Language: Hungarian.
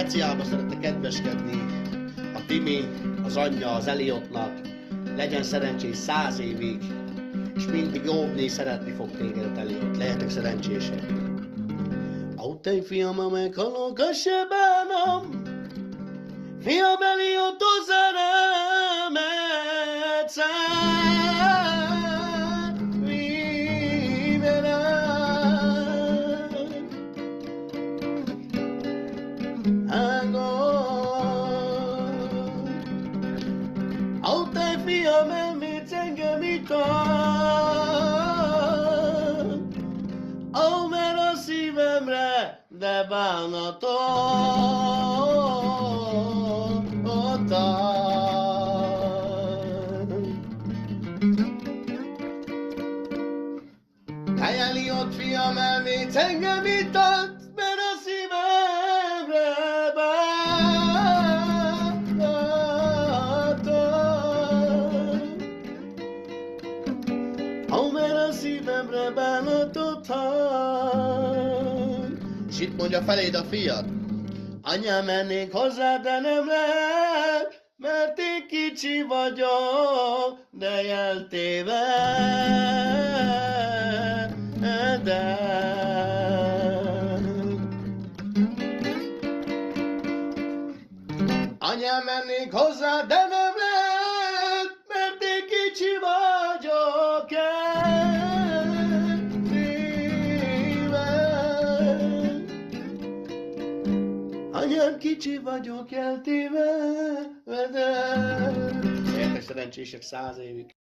speciálba szeretne kedveskedni a Timi, az anyja, az Elliotnak. Legyen szerencsés 100 évig, és mindig óvni, szeretni fog téged, Elliot. Lehetek szerencsések. Autej fiam, meghalok, azt se bánom. Fiam, Elliot, hozzá nem egyszer. Autej fiam, elmész engem ital, mert a szívemre, de bánatot ad. Hey, Elliot fiam, elmész engem ital, mert a szívemre mert a szívemre bánatot hagy. És itt mondja feléd a fiad: anyám, mennék hozzá, de nem lehet, mert én kicsi vagyok, de jeltévedem. Anyám, mennék hozzá, de nem lehet, mert én kicsi vagyok. Anyám, kicsi vagyok, eltéve. Értek szerencsések 100 évig.